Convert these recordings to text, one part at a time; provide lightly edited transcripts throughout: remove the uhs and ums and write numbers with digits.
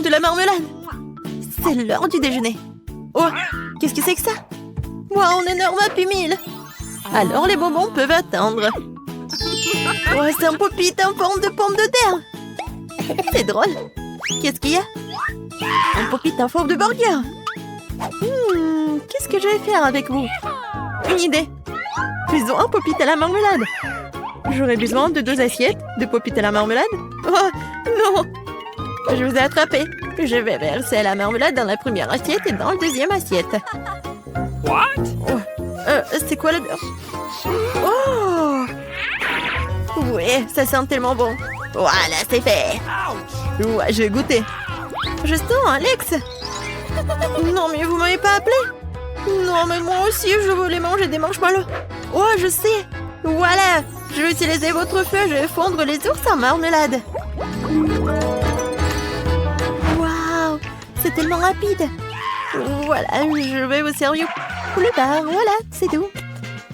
de la marmelade. C'est l'heure du déjeuner. Oh, qu'est-ce que c'est que ça? Wow, un énorme Happy Meal. Alors les bonbons peuvent attendre. Oh, c'est un pop-it en forme de pomme de terre. C'est drôle. Qu'est-ce qu'il y a? Un pop-it en forme de burger. Qu'est-ce que je vais faire avec vous? Une idée. Faisons un pop-it à la marmelade. J'aurai besoin de 2 assiettes de pop-it à la marmelade. Oh, non! Je vous ai attrapé. Je vais verser la marmelade dans la première assiette et dans la deuxième assiette. What? Oh, c'est quoi le beurre? Oh! Oui, ça sent tellement bon. Voilà, c'est fait. Ouais, je vais goûter. Je sens, Alex. Non, mais vous m'avez pas appelé? Non, mais moi aussi, je voulais manger des marshmallows. Oh, je sais. Voilà, je vais utiliser votre feu. Je vais fondre les ours en marmelade. Waouh, c'est tellement rapide. Voilà, je vais vous servir plus tard. Voilà, c'est tout.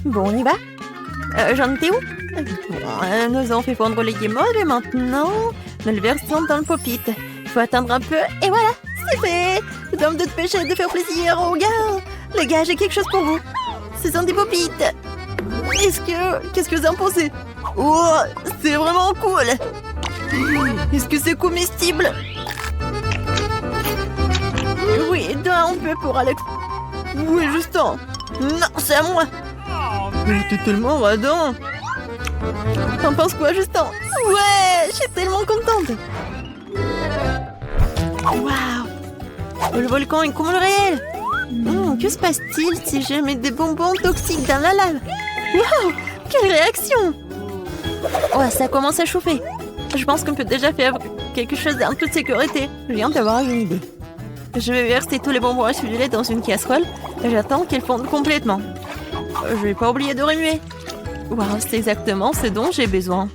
Bon, on y va. J'en étais où? Bon, nous avons fait fondre les guimauves et maintenant, nous le versons dans le pop-it. Il faut attendre un peu et voilà, c'est fait. Nous avons de pêcher de faire plaisir aux gars. Les gars, j'ai quelque chose pour vous. Ce sont des pop-it. Qu'est-ce que vous en pensez? Oh, c'est vraiment cool. Est-ce que c'est comestible? Oui, un peu pour Alex. Oui, Justin. Non, c'est à moi. Mais t'es tellement radin. T'en penses quoi, Justin? Ouais, je suis tellement contente. Waouh, le volcan est comme le réel. Que se passe-t-il si je mets des bonbons toxiques dans la lave? Waouh, quelle réaction! Oh, ça commence à chauffer. Je pense qu'on peut déjà faire quelque chose en toute sécurité. Je viens d'avoir une idée. Je vais verser tous les bonbons acidulés dans une casserole et j'attends qu'ils fondent complètement. Je vais pas oublier de remuer. Waouh, c'est exactement ce dont j'ai besoin.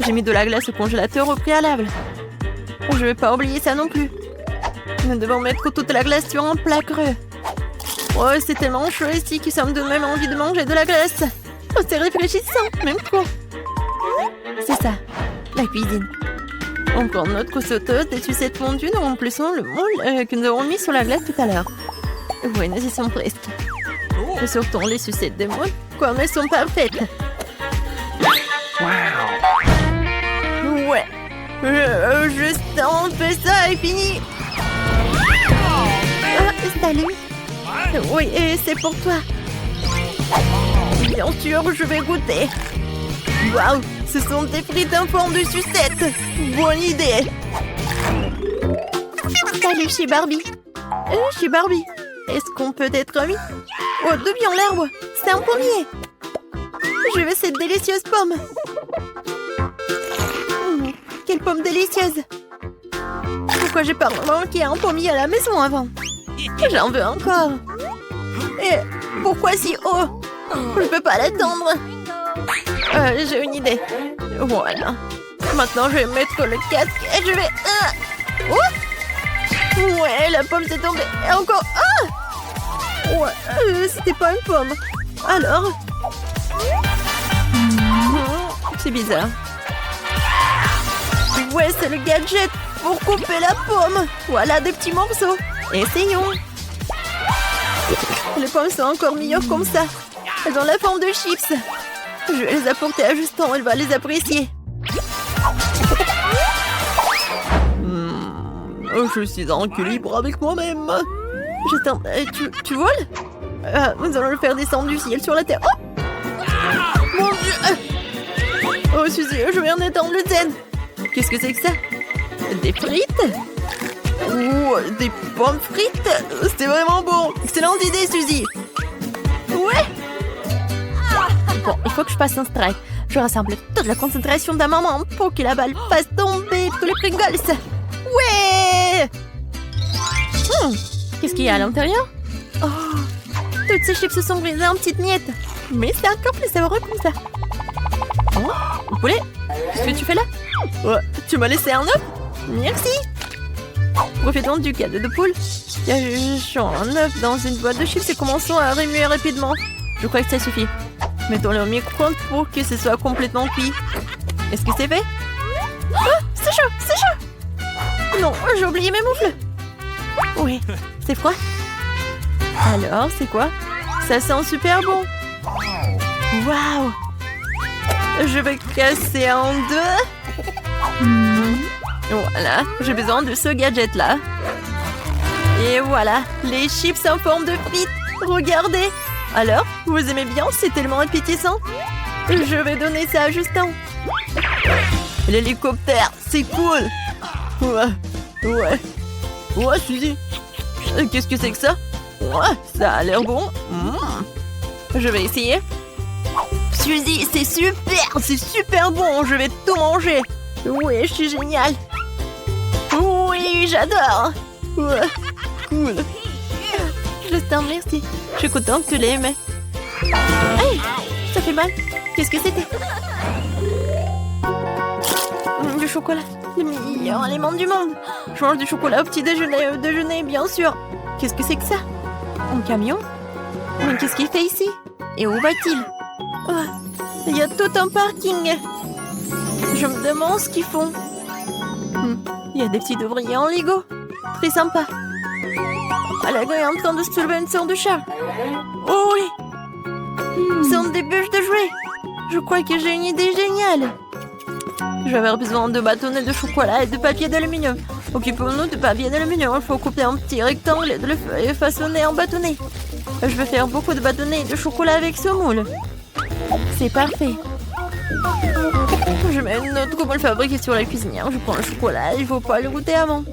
J'ai mis de la glace au congélateur au préalable. Je vais pas oublier ça non plus. Nous devons mettre toute la glace sur un plat creux. Oh, c'est tellement chaud ici que ça me donne même envie de manger de la glace. Oh, c'est réfléchissant, même trop. C'est ça, la cuisine. On prend notre sauteuse des sucettes fondues, nous remplissons le moule que nous avons mis sur la glace tout à l'heure. Oui, nous y sommes presque. Et sortons les sucettes de moule, comme elles sont parfaites. Ouais. Juste on fait ça et fini. Salut. Oui, et c'est pour toi. Bien sûr, je vais goûter. Waouh, ce sont des frites en forme de sucette. Bonne idée. Salut, chez Barbie. Chez Barbie. Est-ce qu'on peut être amis? Oh, d'où vient l'herbe? C'est un pommier. Je veux cette délicieuse pomme. Quelle pomme délicieuse. Pourquoi j'ai pas manqué un pommier à la maison avant? J'en veux encore. Et pourquoi si haut? Je peux pas l'attendre. J'ai une idée. Voilà. Maintenant, je vais mettre le casque et je vais... Oh! Ouais, la pomme s'est tombée. Et encore... Ouais, c'était pas une pomme. Alors? C'est bizarre. Ouais, c'est le gadget pour couper la pomme. Voilà des petits morceaux. Essayons. Les pommes sont encore meilleures comme ça. Elles ont la forme de chips. Je vais les apporter à Justin, elle va les apprécier. Je suis en équilibre avec moi-même. Justin, tu voles? Nous allons le faire descendre du ciel sur la terre. Oh! Mon Dieu! Oh, Suzy, je viens d'étendre le zen. Qu'est-ce que c'est que ça? Des frites? Oh, des pommes frites? C'était vraiment bon. Excellente idée, Suzy. Ouais. Bon, il faut que je passe un strike. Je rassemble toute la concentration d'un moment pour que la balle fasse tomber tous les Pringles. Ouais. Qu'est-ce qu'il y a à l'intérieur? Oh, toutes ces chips se sont brisées en petites miettes. Mais c'est encore plus savoureux comme ça. Oh, poulet, qu'est-ce que tu fais là? Ouais, tu m'as laissé un œuf? Merci. Profitons du cadeau de poule. Cachons un œuf dans une boîte de chips et commençons à remuer rapidement. Je crois que ça suffit. Mettons-le au micro-ondes pour que ce soit complètement cuit. Est-ce que c'est fait? Oh, c'est chaud, c'est chaud. Non, j'ai oublié mes moufles. Oui, c'est froid. Alors, c'est quoi? Ça sent super bon. Waouh! Je vais casser en deux. Voilà, j'ai besoin de ce gadget-là. Et voilà, les chips en forme de frites. Regardez. Alors, vous aimez bien? C'est tellement appétissant. Je vais donner ça à Justin. L'hélicoptère, c'est cool. Ouais. Ouais, Suzy. Qu'est-ce que c'est que ça? Ouais, ça a l'air bon. Je vais essayer. Suzy, c'est super bon. Je vais tout manger. Oui, je suis géniale. Oui, j'adore. Ouais, cool. Justin, merci. Je suis contente que tu l'aies aimé. Hey, ça fait mal. Qu'est-ce que c'était? Du chocolat. Le meilleur aliment du monde. Je mange du chocolat au petit déjeuner. Au déjeuner, bien sûr. Qu'est-ce que c'est que ça? Un camion? Mais qu'est-ce qu'il fait ici? Et où va-t-il? Il y a tout un parking. Je me demande ce qu'ils font. Il y a des petits ouvriers en Lego. Très sympa. Alago est en train de soulever une sorte de chat. Oh oui! Ce sont des bûches de jouets. Je crois que j'ai une idée géniale. Je vais avoir besoin de bâtonnets de chocolat et de papier d'aluminium. Occupons-nous de papier d'aluminium. Il faut couper un petit rectangle et de le façonner en bâtonnet. Je vais faire beaucoup de bâtonnets de chocolat avec ce moule. C'est parfait. Je mets une note comment le fabriquer sur la cuisinière. Je prends le chocolat, il ne faut pas le goûter avant.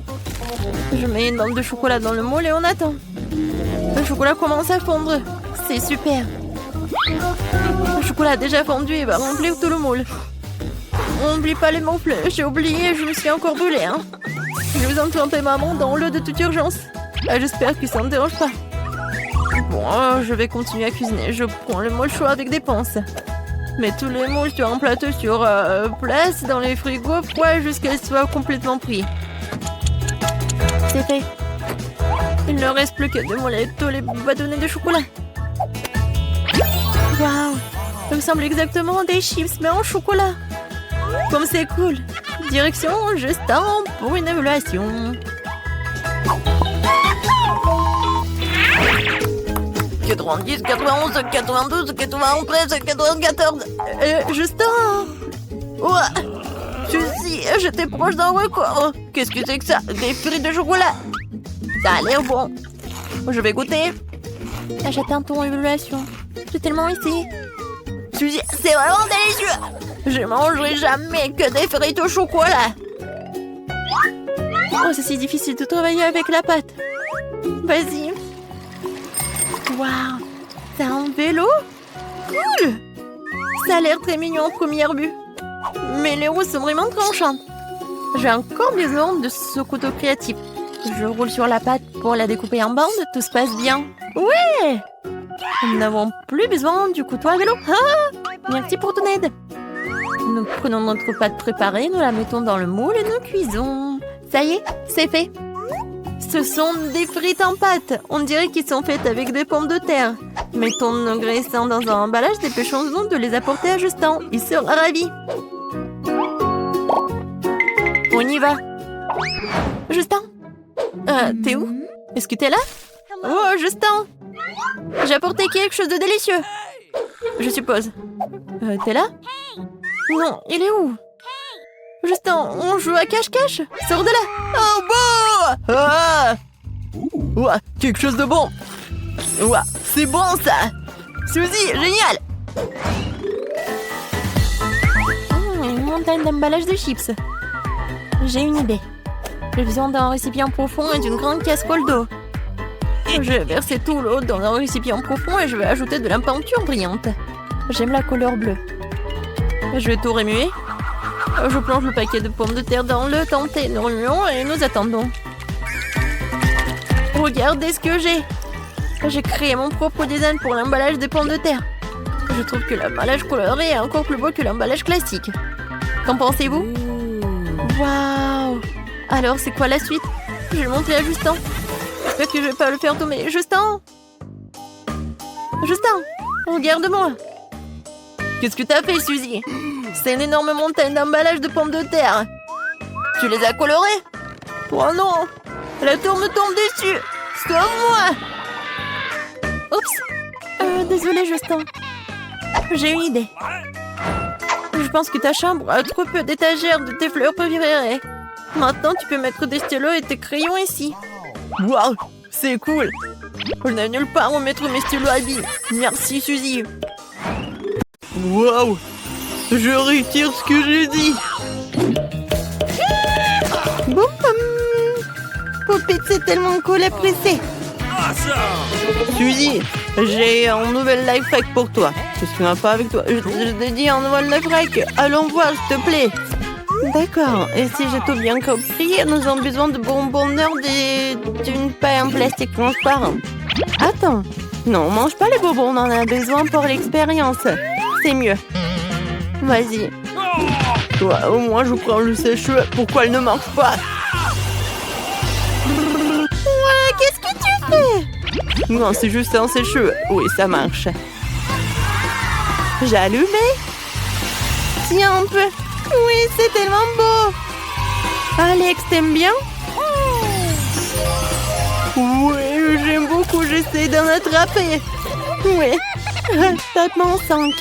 Je mets une bande de chocolat dans le moule et on attend. Le chocolat commence à fondre. C'est super. Le chocolat a déjà fondu et va remplir tout le moule. N'oublie pas les moufles. J'ai oublié, je me suis encore brûlée. Je vous en tremper maman dans l'eau de toute urgence. J'espère que ça ne dérange pas. Bon, je vais continuer à cuisiner. Je prends le moule chaud avec des pinces. Mets tous les moules sur un plateau sur place dans les frigos froids jusqu'à ce qu'ils soient complètement pris. C'est fait. Il ne reste plus que de mouler tous les bâtonnets de chocolat. Waouh! Ça me semble exactement des chips, mais en chocolat. Comme c'est cool. Direction Justin pour une évaluation. 90, 91, 92, 93, 94. Justin! Ouais! Suzy, j'étais proche d'un record. Qu'est-ce que c'est que ça? Des frites de chocolat. Ça a l'air bon. Je vais goûter. J'attends ton évaluation. J'ai tellement essayé. Suzy, c'est vraiment délicieux. Je mangerai jamais que des frites au chocolat. Oh, c'est si difficile de travailler avec la pâte. Vas-y. Waouh, c'est un vélo? Cool. Ça a l'air très mignon en première vue. Mais les roues sont vraiment tranchantes. J'ai encore besoin de ce couteau créatif. Je roule sur la pâte pour la découper en bandes. Tout se passe bien. Ouais! Nous n'avons plus besoin du couteau à vélo. Ah! Merci pour ton aide. Nous prenons notre pâte préparée, nous la mettons dans le moule et nous cuisons. Ça y est, c'est fait. Ce sont des frites en pâte. On dirait qu'ils sont faites avec des pommes de terre. Mettons nos graissins dans un emballage. Dépêchons-nous de les apporter à Justin. Il sera ravi. On y va. Justin? T'es où? Est-ce que t'es là? Oh, Justin! J'ai apporté quelque chose de délicieux. Je suppose. T'es là? Non, il est où? Justin, on joue à cache-cache? Sors de là! Oh, bon! Ah! Ouah, quelque chose de bon! Ouah, c'est bon, ça! Suzy, génial! Une montagne d'emballage de chips. J'ai une idée. J'ai besoin d'un récipient profond et d'une grande casserole d'eau. Je vais verser tout l'eau dans un récipient profond et je vais ajouter de la peinture brillante. J'aime la couleur bleue. Je vais tout remuer. Je plonge le paquet de pommes de terre dans le tenté. Nous remuons et nous attendons. Regardez ce que j'ai. J'ai créé mon propre design pour l'emballage des pommes de terre. Je trouve que l'emballage coloré est encore plus beau que l'emballage classique. Qu'en pensez-vous? Waouh! Alors, c'est quoi la suite? Je vais le montrer à Justin. J'espère que je vais pas le faire tomber. Justin! Justin! Regarde-moi! Qu'est-ce que t'as fait, Suzy? C'est une énorme montagne d'emballage de pommes de terre. Tu les as colorées? Oh non! La tour me tombe dessus! Sauve-moi! Oups! Désolé, Justin. J'ai une idée. Je pense que ta chambre a trop peu d'étagères de tes fleurs préférées. Maintenant, tu peux mettre des stylos et tes crayons ici. Waouh! C'est cool! Je n'ai nulle part où mettre mes stylos à billes. Merci, Suzy. Waouh! Je retire ce que j'ai dit. Boum! Poupette, c'est tellement cool à presser. Suzy, j'ai un nouvel life hack pour toi. Je suis pas avec toi. Je t'ai dit un nouvel life hack. Allons voir, s'il te plaît. D'accord. Et si j'ai tout bien compris, nous avons besoin de bonbons nerds d'une paille en plastique transparent. Attends. Non, mange pas les bonbons. On en a besoin pour l'expérience. C'est mieux. Vas-y. Toi, au moins, je prends le sèche-cheveux. Pourquoi elle ne marche pas? Ouais, qu'est-ce que tu fais? Non, c'est juste un sèche-cheveux. Oui, ça marche. J'ai allumé. Tiens un peu. Oui, c'est tellement beau. Alex, t'aimes bien? Oui, j'aime beaucoup. J'essaie d'en attraper. Oui. Tape-moi en 5.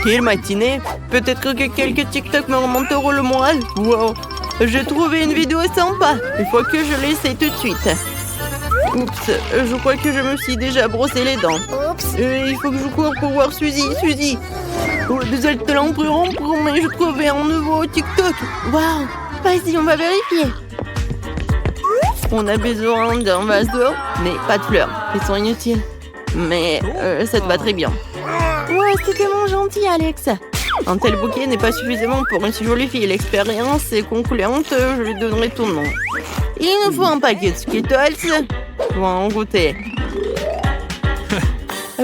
Quelle matinée. Peut-être que quelques TikTok me remonteront le moral. Wow. J'ai trouvé une vidéo sympa. Il faut que je l'essaie tout de suite. Oups, je crois que je me suis déjà brossé les dents. Il faut que je cours pour voir Suzy. Oh, désolé de te l'interrompre, mais je trouvais un nouveau TikTok. Waouh. Vas-y, on va vérifier. On a besoin d'un vase d'eau, mais pas de fleurs. Ils sont inutiles. Mais ça te va très bien. Ouais, c'est tellement gentil, Alex. Un tel bouquet n'est pas suffisamment pour une si jolie fille. L'expérience est concluante, je lui donnerai ton nom. Il nous faut un paquet de Skittles. Pour en goûter.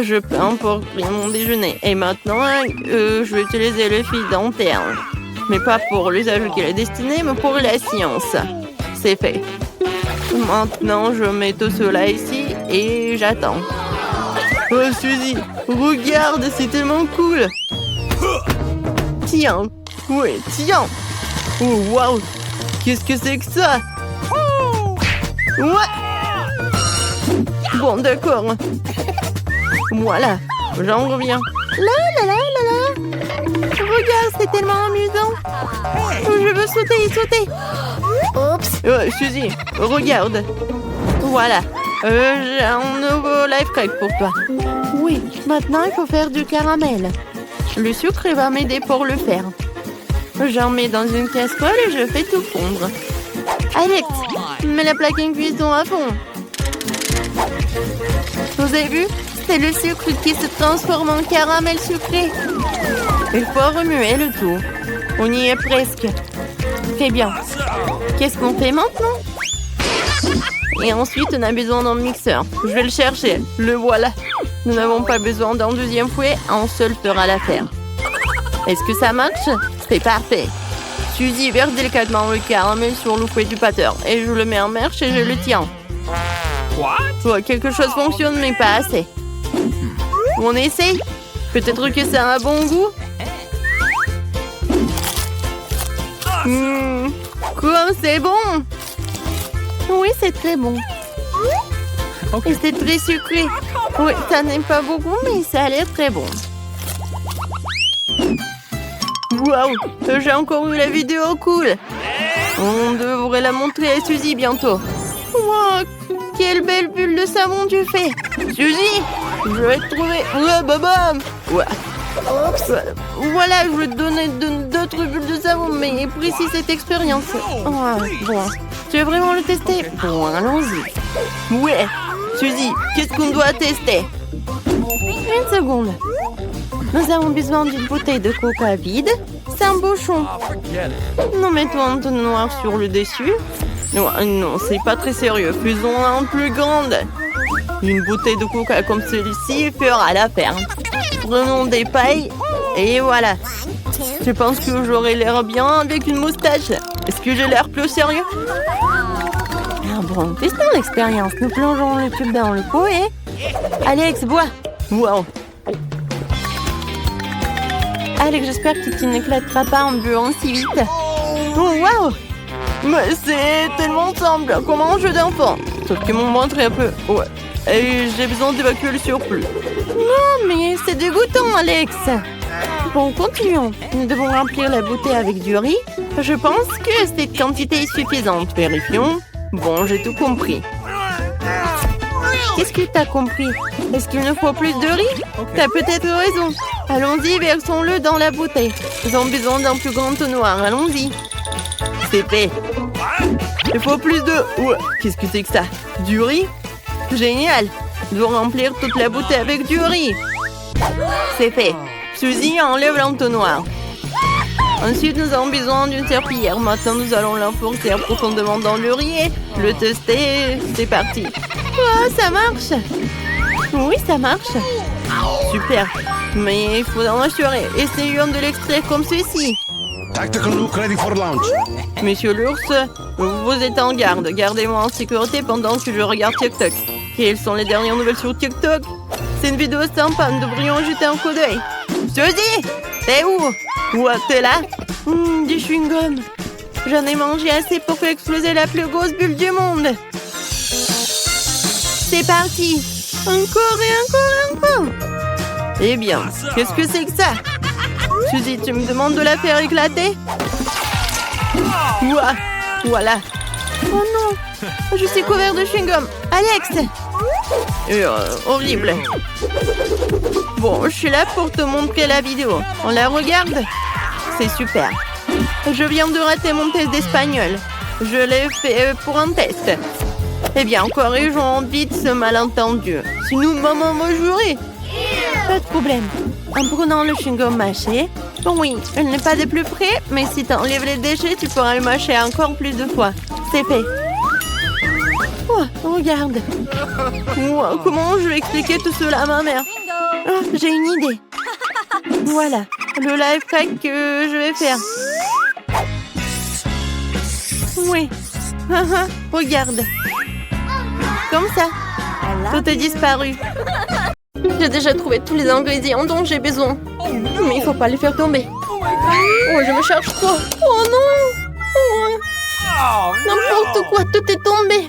Je peux emporter mon déjeuner. Et maintenant, je vais utiliser le fil dentaire. Mais pas pour l'usage qu'il est destiné, mais pour la science. C'est fait. Maintenant, je mets tout cela ici et j'attends. Oh, Suzy, regarde, c'est tellement cool. Tiens. Oui, tiens. Oh, waouh. Qu'est-ce que c'est que ça? Ouais. Bon, d'accord. Voilà, j'en reviens. La. Regarde, c'est tellement amusant. Je veux sauter. Oups. Suzy, regarde. Voilà. J'ai un nouveau life hack pour toi. Oui, maintenant il faut faire du caramel. Le sucre va m'aider pour le faire. J'en mets dans une casserole et je fais tout fondre. Alex, mets la plaque en cuisson à fond. Vous avez vu? C'est le sucre qui se transforme en caramel sucré. Il faut remuer le tout. On y est presque. Très bien. Qu'est-ce qu'on fait maintenant? Et ensuite, on a besoin d'un mixeur. Je vais le chercher. Le voilà. Nous n'avons pas besoin d'un deuxième fouet. Un seul fera l'affaire. Est-ce que ça marche? C'est parfait. Suzy verse délicatement le caramel sur le fouet du batteur. Et je le mets en marche et je le tiens. Oh, quelque chose fonctionne, mais pas assez. On essaye? Peut-être que ça a un bon goût? Comme c'est bon! Oui, c'est très bon. Okay. Et c'est très sucré. Oui, ça n'est pas beaucoup, mais ça a l'air très bon. Waouh! J'ai encore eu la vidéo cool. On devrait la montrer à Suzy bientôt. Wow! Quelle belle bulle de savon tu fais! Suzy! Je vais te trouver... Ouais, babam! Ouais. Voilà, je vais te donner d'autres bulles de savon, mais précise cette expérience. Ouais, bon. Tu veux vraiment le tester? Bon, allons-y. Ouais. Suzy, qu'est-ce qu'on doit tester? Une seconde. Nous avons besoin d'une bouteille de coca vide. C'est un bouchon. Nous mettons un tonneau noir sur le dessus. Non, c'est pas très sérieux. Faisons un plus grande. Une bouteille de coca comme celle-ci fera l'affaire. Prenons des pailles et voilà. Je pense que j'aurai l'air bien avec une moustache. Est-ce que j'ai l'air plus sérieux? Ah bon, testons l'expérience. Nous plongeons le tube dans le pot et... Alex, bois. Wow. Alex, j'espère que tu n'éclateras pas en buvant si vite. Oh, wow. Mais c'est tellement simple, comme un jeu d'enfant. Sauf que mon ventre est un peu... Ouais. Et j'ai besoin d'évacuer le surplus. Non, mais c'est dégoûtant, Alex. Bon, continuons. Nous devons remplir la bouteille avec du riz. Je pense que cette quantité est suffisante. Vérifions. Bon, j'ai tout compris. Qu'est-ce que t'as compris? Est-ce qu'il nous faut plus de riz? T'as peut-être raison. Allons-y, versons-le dans la bouteille. Nous avons besoin d'un plus grand tonnoir. Allons-y. C'est fait. Il faut plus de... Ouais, qu'est-ce que c'est que ça? Du riz? Génial. Nous devons remplir toute la bouteille avec du riz. C'est fait. Suzy, enlève l'entonnoir. Ensuite, nous avons besoin d'une serpillière. Maintenant, nous allons l'enfourcer profondément dans le riz et le tester. C'est parti. Oh, ça marche. Oui, ça marche. Super. Mais il faut en assurer. Essayons de l'extraire comme ceci. Tactical look ready for launch. Monsieur l'ours, vous êtes en garde. Gardez-moi en sécurité pendant que je regarde TikTok. Quelles sont les dernières nouvelles sur TikTok? C'est une vidéo sympa, nous devrions jeter un coup d'œil. Suzy, t'es où? Ouais, t'es là? Du chewing-gum. J'en ai mangé assez pour faire exploser la plus grosse bulle du monde. C'est parti. Encore et encore et encore. Eh bien, qu'est-ce que c'est que ça? Suzy, tu me demandes de la faire éclater? Ouah, voilà. Oh non, je suis couvert de chewing-gum. Alex! Horrible. Bon, je suis là pour te montrer la vidéo. On la regarde? C'est super. Je viens de rater mon test d'espagnol. Je l'ai fait pour un test. Eh bien, corrigeons vite ce malentendu. Sinon, maman va jurer. Pas de problème. En prenant le chewing-gum mâché. Bon oui, il n'est pas des plus frais, mais si tu enlèves les déchets, tu pourras le mâcher encore plus de fois. C'est fait. Oh, regarde. Oh, comment je vais expliquer tout cela à ma mère? Oh, j'ai une idée. Voilà, le life hack que je vais faire. Oui. Regarde. Comme ça. Tout est disparu. J'ai déjà trouvé tous les ingrédients dont j'ai besoin. Mais il faut pas les faire tomber. Oh, je me cherche trop. Oh non. Oh. N'importe quoi, tout est tombé.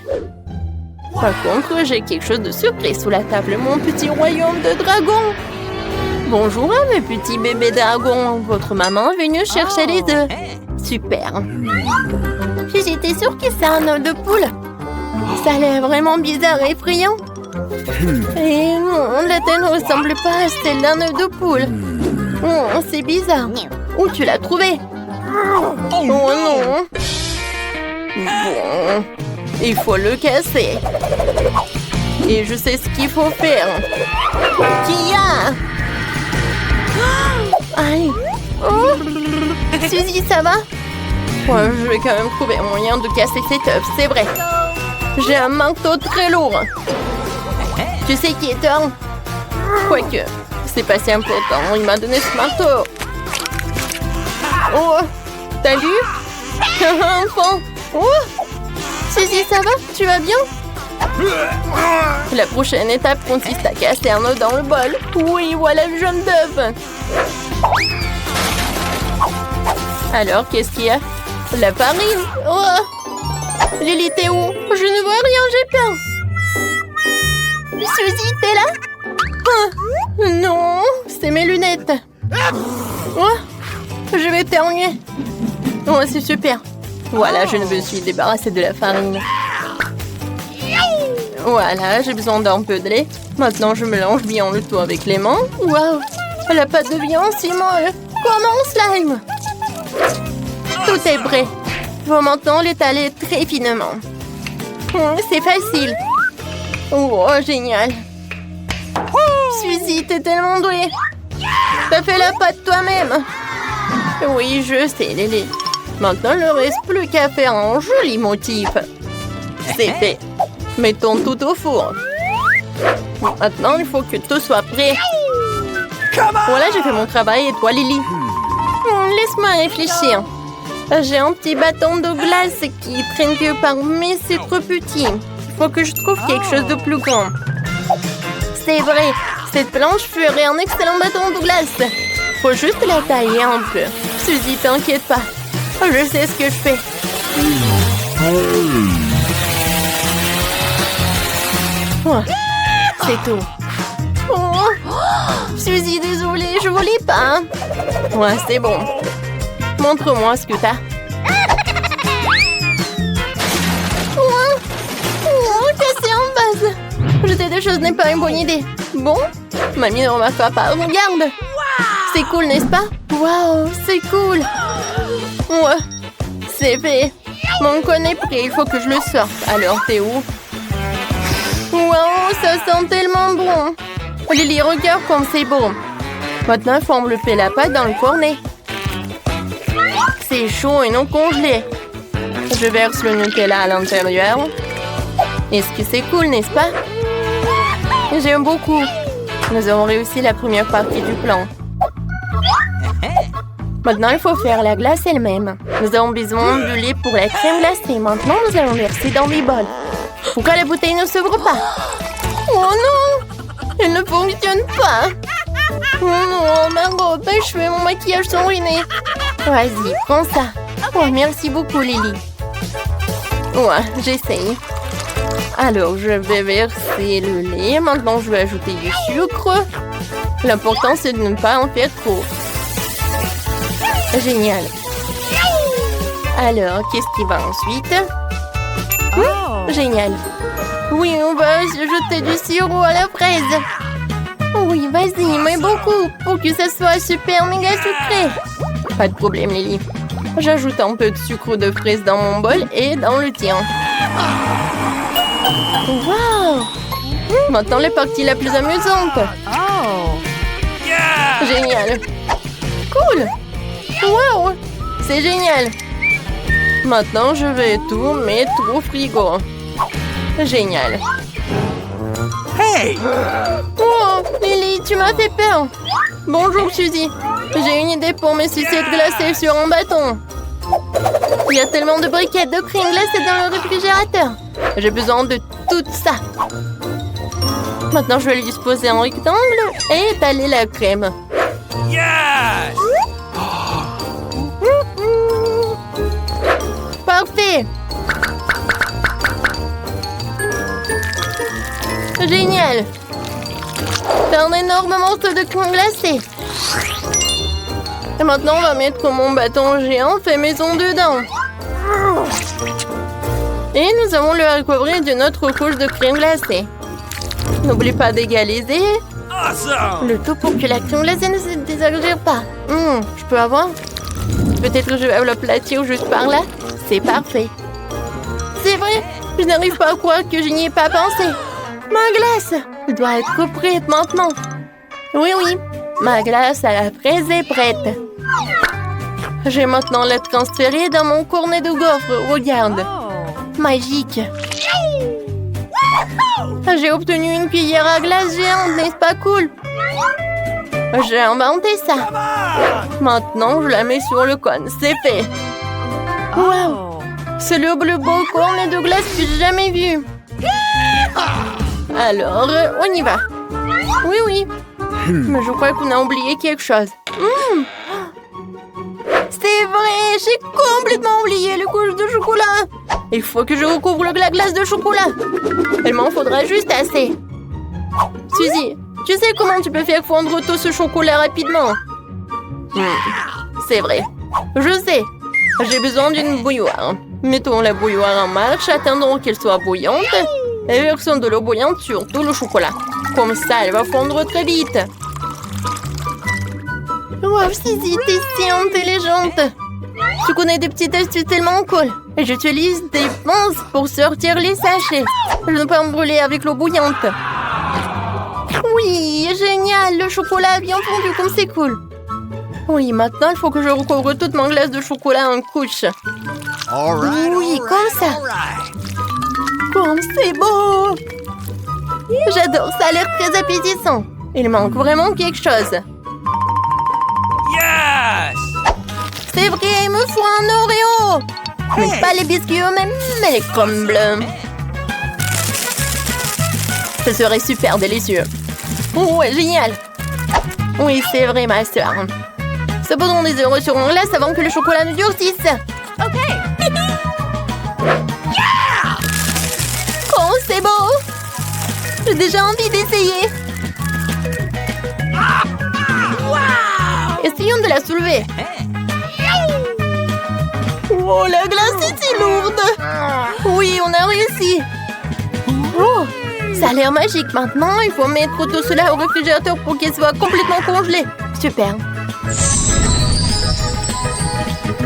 Par contre, j'ai quelque chose de surprise sous la table. Mon petit royaume de dragons. Bonjour, mes petits bébés dragons. Votre maman est venue chercher les œufs. Super. J'étais sûre que c'est un œuf de poule. Ça a l'air vraiment bizarre et effrayant. Et non, la taille ne ressemble pas à celle d'un œuf de poule. Oh, c'est bizarre. Où tu l'as trouvé? Oh non. Bon, il faut le casser. Et je sais ce qu'il faut faire. Kia! Aïe. Oh. Suzy, ça va? Ouais, je vais quand même trouver un moyen de casser cet œuf, c'est vrai. J'ai un manteau très lourd. Tu sais qui est Thor? Quoique, c'est pas si important. Il m'a donné ce marteau. Oh, t'as vu? Enfant. Oh, Suzy, ça va? Tu vas bien? La prochaine étape consiste à casser un œuf dans le bol. Oui, voilà le jaune d'œuf. Alors, qu'est-ce qu'il y a? La farine. Oh, Lily, t'es où? Je ne vois rien, j'ai peur. Suzy, t'es là? Oh, non, c'est mes lunettes. Oh, je vais éternuer. Oh, c'est super. Voilà, je me suis débarrassée de la farine. Voilà, j'ai besoin d'un peu de lait. Maintenant, je mélange bien le tout avec les mains. Waouh, la pâte devient si molle. Comme un slime. Tout est prêt. Il faut maintenant l'étaler très finement. C'est facile. Oh, génial. Suzy, t'es tellement douée. T'as fait la pâte toi-même. Oui, je sais, Lily. Maintenant, il ne reste plus qu'à faire un joli motif. C'est fait. Mettons tout au four. Maintenant, il faut que tout soit prêt. Voilà, j'ai fait mon travail. Et toi, Lily? Laisse-moi réfléchir. J'ai un petit bâton de glace qui traîne que par, mais c'est trop petit. Il faut que je trouve quelque chose de plus grand. C'est vrai, cette planche ferait un excellent bâton de glace. Faut juste la tailler un peu. Suzy, t'inquiète pas. Je sais ce que je fais. Oh, c'est tout. Oh, Suzy, désolée, je voulais pas. Ouais, c'est bon. Montre-moi ce que t'as. Oh, cassé en base. Jeter des choses n'est pas une bonne idée. Bon, mamie ne remarquera pas. Regarde. C'est cool, n'est-ce pas? Waouh, c'est cool. Ouais, c'est fait. Mon con est prêt, il faut que je le sorte. Alors, t'es où? Waouh, ça sent tellement bon. Lily, regarde comme c'est beau. Maintenant, il faut envelopper la pâte dans le cornet. C'est chaud et non congelé. Je verse le Nutella à l'intérieur. Est-ce que c'est cool, n'est-ce pas? J'aime beaucoup. Nous avons réussi la première partie du plan. Maintenant, il faut faire la glace elle-même. Nous avons besoin du lait pour la crème glacée. Maintenant, nous allons verser dans les bols. Pourquoi la bouteille ne s'ouvre pas? Oh non! Elle ne fonctionne pas. Oh non, ma robe, mes cheveux, mon maquillage sont ruinés. Vas-y, prends ça. Oh, merci beaucoup, Lily. Ouais, j'essaye. Alors, je vais verser le lait. Maintenant, je vais ajouter du sucre. L'important, c'est de ne pas en faire trop. Génial. Alors, qu'est-ce qui va ensuite? Génial. Oui, on va jeter du sirop à la fraise. Oui, vas-y, mais beaucoup, pour que ça soit super méga sucré. Pas de problème, Lily. J'ajoute un peu de sucre de fraise dans mon bol et dans le tien. Wow! Maintenant, la partie la plus amusante. Génial. Cool. Wow! C'est génial. Maintenant, je vais tout mettre au frigo. Génial. Hey! Oh, Lily, tu m'as fait peur. Bonjour, Suzy. J'ai une idée pour mes sucettes glacées sur un bâton. Il y a tellement de briquettes de crème glacée dans le réfrigérateur. J'ai besoin de tout ça. Maintenant, je vais lui disposer en rectangle et étaler la crème. Yes! Parfait. Génial. C'est un énorme morceau de crème glacée. Et maintenant, on va mettre mon bâton géant fait maison dedans. Et nous allons le recouvrir d'une autre couche de crème glacée. N'oublie pas d'égaliser. Awesome! Le tout pour que la crème glacée ne se désagrège pas. Je peux avoir? Peut-être que je vais l'aplatir juste par là. C'est parfait. C'est vrai, je n'arrive pas à croire que je n'y ai pas pensé. Ma glace doit être prête maintenant. Oui, ma glace à la fraise est prête. Je vais maintenant la transférer dans mon cornet de gaufres. Regarde. Magique. J'ai obtenu une cuillère à glace géante, n'est-ce pas cool? J'ai inventé ça. Maintenant, je la mets sur le cône. C'est fait. Wow! C'est le plus beau cornet de glace que j'ai jamais vu. Alors, on y va. Oui. Mais je crois qu'on a oublié quelque chose. C'est vrai, j'ai complètement oublié les couches de chocolat. Il faut que je recouvre la glace de chocolat. Il m'en faudra juste assez. Suzy, tu sais comment tu peux faire fondre tout ce chocolat rapidement? C'est vrai. Je sais. J'ai besoin d'une bouilloire. Mettons la bouilloire en marche, attendons qu'elle soit bouillante et versons de l'eau bouillante sur tout le chocolat. Comme ça, elle va fondre très vite. Wow, Suzy, t'es si intelligente. Tu connais des petites astuces tellement cool. Et j'utilise des pinces pour sortir les sachets. Je ne peux pas me brûler avec l'eau bouillante. Oui, génial, le chocolat a bien fondu, comme c'est cool. Oui, maintenant, il faut que je recouvre toute mon glace de chocolat en couche. Oui, comme ça. Comme c'est beau. J'adore, ça a l'air très appétissant. Il manque vraiment quelque chose. Yes! C'est vrai, il me faut un Oreo. Mais pas les biscuits eux-mêmes, mais les crumbles. Ce serait super délicieux. Ouais, génial. Oui, c'est vrai, ma soeur. Saboutons des Oreos sur mon glace avant que le chocolat ne durcisse. OK. J'ai déjà envie d'essayer. Essayons de la soulever. Oh, la glace est si lourde. Oui, on a réussi. Oh, ça a l'air magique. Maintenant, il faut mettre tout cela au réfrigérateur pour qu'il soit complètement congelé. Super.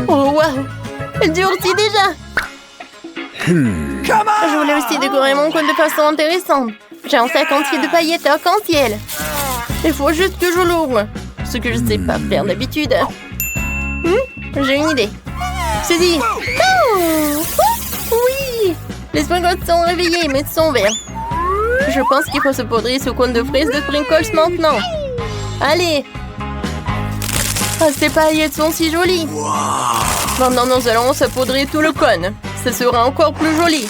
Oh, waouh. Elle durcit déjà. Je voulais aussi décorer mon cône de façon intéressante. J'ai un sac entier de paillettes arc-en-ciel. Il faut juste que je l'ouvre. Ce que je ne sais pas faire d'habitude. J'ai une idée. Suzy. Oh, oui. Les sprinkles sont réveillés, mais sont verts. Je pense qu'il faut se poudrer ce cône de fraises de sprinkles maintenant. Allez. Ah, ces paillettes sont si jolies. Maintenant, nous allons saupoudrer tout le cône. Ce sera encore plus joli.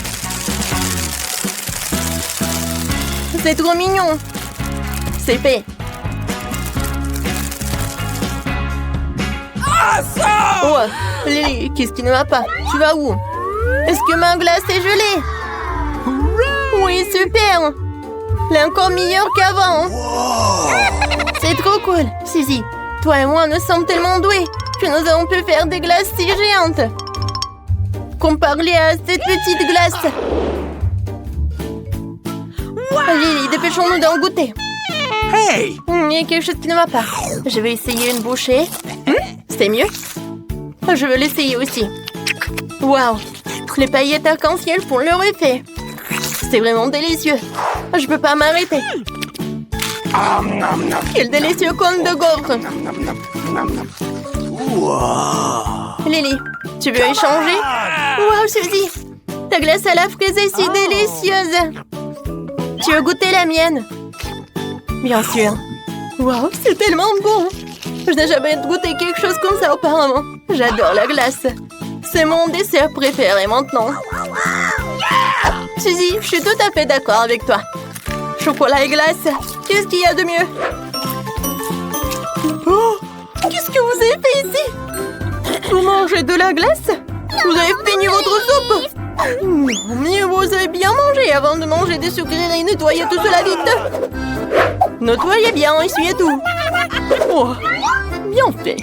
C'est trop mignon. C'est fait. Oh, Lily, qu'est-ce qui ne va pas? Tu vas où? Est-ce que ma glace est gelée? Oui, super. Elle est encore meilleure qu'avant. C'est trop cool. Suzy, toi et moi, nous sommes tellement doués que nous avons pu faire des glaces si géantes. Comparé à cette petite glace. Lily, dépêchons-nous d'en goûter. Hey! Il y a quelque chose qui ne va pas. Je vais essayer une bouchée. C'est mieux? Je veux l'essayer aussi. Waouh! Les paillettes arc-en-ciel font leur effet. C'est vraiment délicieux. Je peux pas m'arrêter. Quel délicieux cône de gaufre. Lily, tu veux échanger? Waouh, Suzy! Ta glace à la fraise est si délicieuse. Tu veux goûter la mienne? Bien sûr. Waouh, c'est tellement bon. Je n'ai jamais goûté quelque chose comme ça auparavant. J'adore la glace. C'est mon dessert préféré maintenant. Suzy, je suis tout à fait d'accord avec toi. Chocolat et glace, qu'est-ce qu'il y a de mieux? Oh, qu'est-ce que vous avez fait ici? Vous mangez de la glace? Vous avez fini votre soupe? Non, mais vous avez bien mangé avant de manger des sucreries. Nettoyez tout cela vite. Nettoyez bien, essuyez tout. Oh, bien fait.